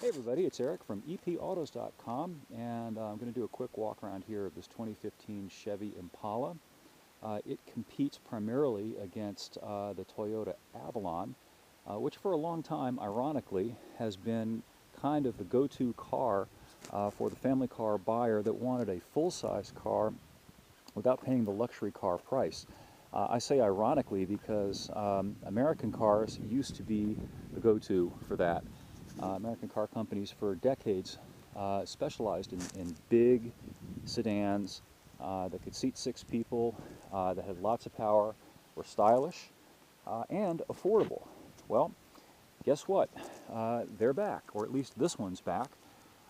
Hey everybody, it's Eric from epautos.com, and I'm going to do a quick walk around here of this 2015 Chevy Impala. It competes primarily against the Toyota Avalon, which for a long time, ironically, has been kind of the go-to car for the family car buyer that wanted a full-size car without paying the luxury car price. I say ironically because American cars used to be the go-to for that. American car companies for decades specialized in big sedans that could seat 6 people, that had lots of power, were stylish, and affordable. Well, guess what? They're back, or at least this one's back.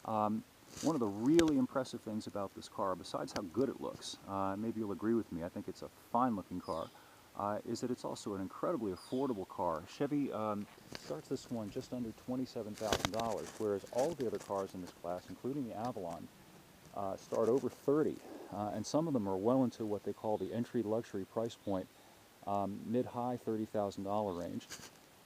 One of the really impressive things about this car, besides how good it looks, maybe you'll agree with me, I think it's a fine-looking car, is that it's also an incredibly affordable car. Chevy starts this one just under $27,000, whereas all of the other cars in this class, including the Avalon, start over $30,000, and some of them are well into what they call the entry luxury price point, mid-high $30,000 range.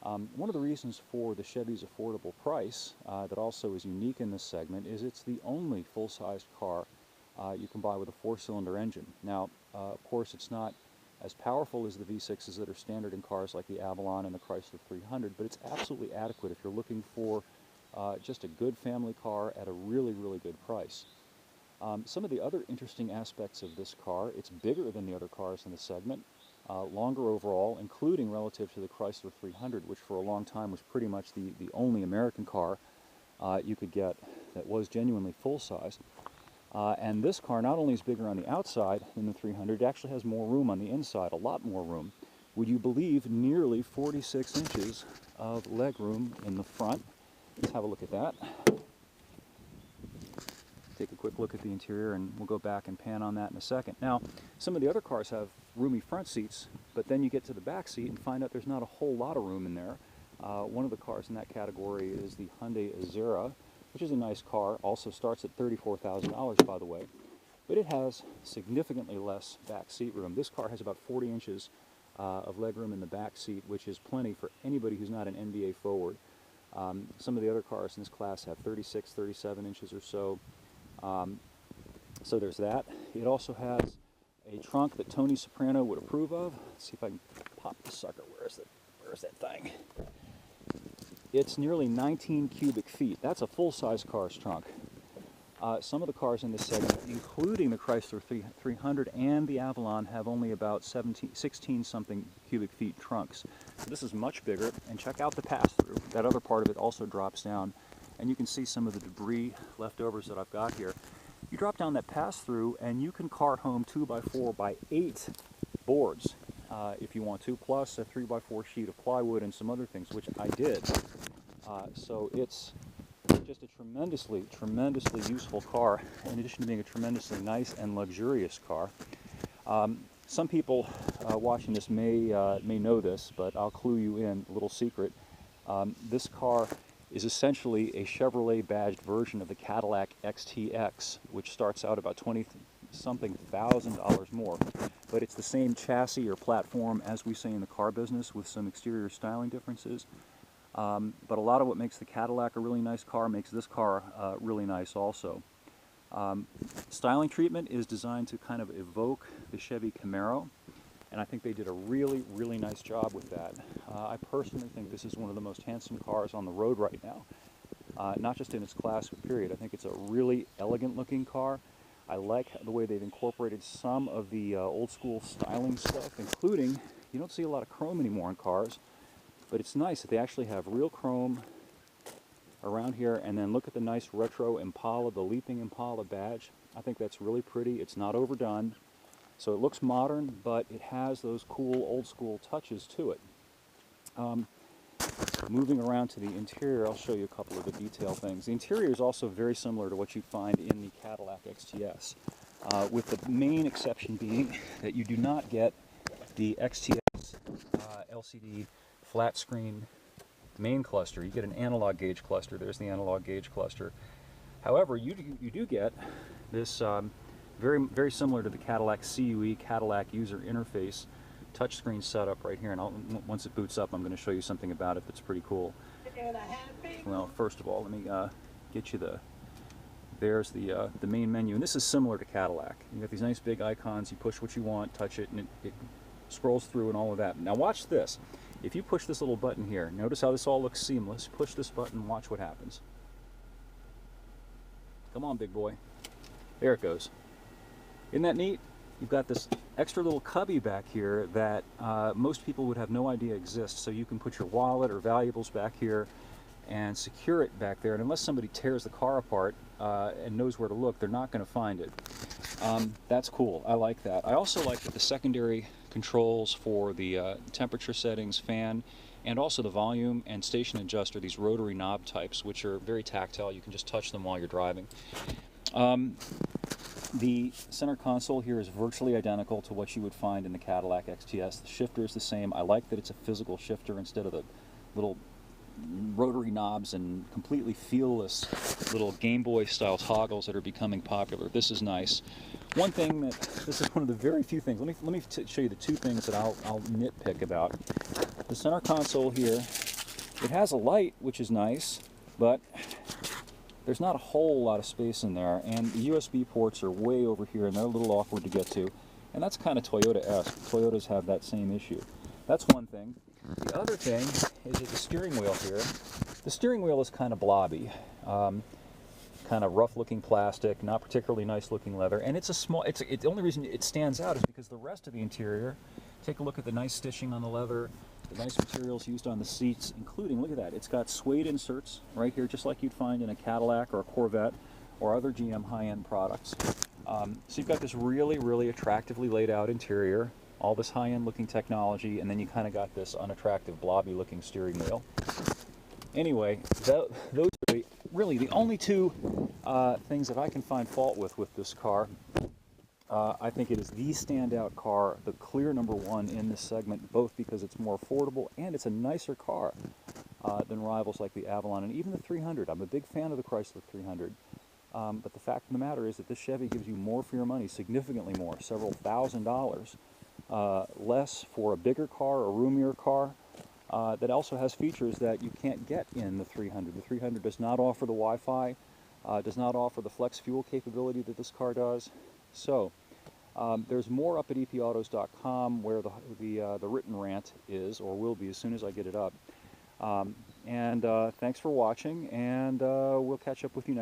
One of the reasons for the Chevy's affordable price that also is unique in this segment is it's the only full-sized car you can buy with a 4-cylinder engine. Now, of course, it's not as powerful as the V6s that are standard in cars like the Avalon and the Chrysler 300, but it's absolutely adequate if you're looking for just a good family car at a really, really good price. Some of the other interesting aspects of this car, it's bigger than the other cars in the segment, longer overall, including relative to the Chrysler 300, which for a long time was pretty much the only American car you could get that was genuinely full-size. And this car not only is bigger on the outside than the 300, it actually has more room on the inside, a lot more room. Would you believe nearly 46 inches of leg room in the front? Let's have a look at that. Take a quick look at the interior, and we'll go back and pan on that in a second. Now, some of the other cars have roomy front seats, but then you get to the back seat and find out there's not a whole lot of room in there. One of the cars in that category is the Hyundai Azera, which is a nice car, also starts at $34,000, by the way, but it has significantly less back seat room. This car has about 40 inches of legroom in the back seat, which is plenty for anybody who's not an NBA forward. Some of the other cars in this class have 36, 37 inches or so. So there's that. It also has a trunk that Tony Soprano would approve of. Let's see if I can pop the sucker. Where's that thing? It's nearly 19 cubic feet. That's a full-size car's trunk. Some of the cars in this segment, including the Chrysler 300 and the Avalon, have only about 16-something cubic feet trunks. So this is much bigger, and check out the pass-through. That other part of it also drops down, and you can see some of the debris leftovers that I've got here. You drop down that pass-through, and you can cart home 2x4x8 boards if you want to, plus a 3x4 sheet of plywood and some other things, which I did. So it's just a tremendously useful car, in addition to being a tremendously nice and luxurious car. Some people watching this may know this, but I'll clue you in, a little secret. This car is essentially a Chevrolet badged version of the Cadillac XTX, which starts out about $20-something thousand more. But it's the same chassis or platform as we say in the car business, with some exterior styling differences. But a lot of what makes the Cadillac a really nice car makes this car really nice also. Styling treatment is designed to kind of evoke the Chevy Camaro, and I think they did a really, really nice job with that. I personally think this is one of the most handsome cars on the road right now, not just in its class, period. I think it's a really elegant looking car. I like the way they've incorporated some of the old school styling stuff, including, you don't see a lot of chrome anymore in cars, but it's nice that they actually have real chrome around here, and then look at the nice retro Impala, the Leaping Impala badge. I think that's really pretty. It's not overdone, so it looks modern, but it has those cool old school touches to it. Moving around to the interior, I'll show you a couple of the detail things. The interior is also very similar to what you find in the Cadillac XTS, with the main exception being that you do not get the XTS LCD flat screen main cluster. You get an analog gauge cluster. There's the analog gauge cluster. However, you do get this very similar to the Cadillac CUE, Cadillac user interface touchscreen setup right here, and once it boots up, I'm going to show you something about it that's pretty cool. And a happy Well, first of all, let me get you there's the main menu, and this is similar to Cadillac. You got these nice big icons, you push what you want, touch it, and it scrolls through and all of that. Now watch this. If you push this little button here, notice how this all looks seamless. Push this button, watch what happens. Come on, big boy. There it goes. Isn't that neat? You've got this extra little cubby back here that most people would have no idea exists, so you can put your wallet or valuables back here and secure it back there, and unless somebody tears the car apart and knows where to look, they're not going to find it. That's cool. I like that. I also like that the secondary controls for the temperature settings, fan, and also the volume and station adjuster, these rotary knob types, which are very tactile. You can just touch them while you're driving. The center console here is virtually identical to what you would find in the Cadillac XTS. The shifter is the same. I like that it's a physical shifter instead of the little rotary knobs and completely feelless little Game Boy style toggles that are becoming popular. This is nice. One thing that, this is one of the very few things, let me show you the two things that I'll nitpick about. The center console here, it has a light, which is nice, but there's not a whole lot of space in there, and the USB ports are way over here, and they're a little awkward to get to, and that's kind of Toyota-esque. Toyotas have that same issue. That's one thing. The other thing is that the steering wheel here, the steering wheel is kind of blobby, kind of rough-looking plastic, not particularly nice-looking leather, and it's a small. The only reason it stands out is because the rest of the interior. Take a look at the nice stitching on the leather, the nice materials used on the seats, including, look at that, it's got suede inserts right here, just like you'd find in a Cadillac or a Corvette or other GM high-end products. So you've got this really, really attractively laid out interior, all this high-end looking technology, and then you kind of got this unattractive, blobby looking steering wheel. Anyway, those are really the only two things that I can find fault with this car. I think it is the standout car, the clear #1 in this segment, both because it's more affordable and it's a nicer car than rivals like the Avalon and even the 300. I'm a big fan of the Chrysler 300, but the fact of the matter is that this Chevy gives you more for your money, significantly more, several $1,000s less for a bigger car, a roomier car, that also has features that you can't get in the 300. The 300 does not offer the Wi-Fi, does not offer the flex fuel capability that this car does. So there's more up at epautos.com where the written rant is, or will be as soon as I get it up. Thanks for watching, and we'll catch up with you next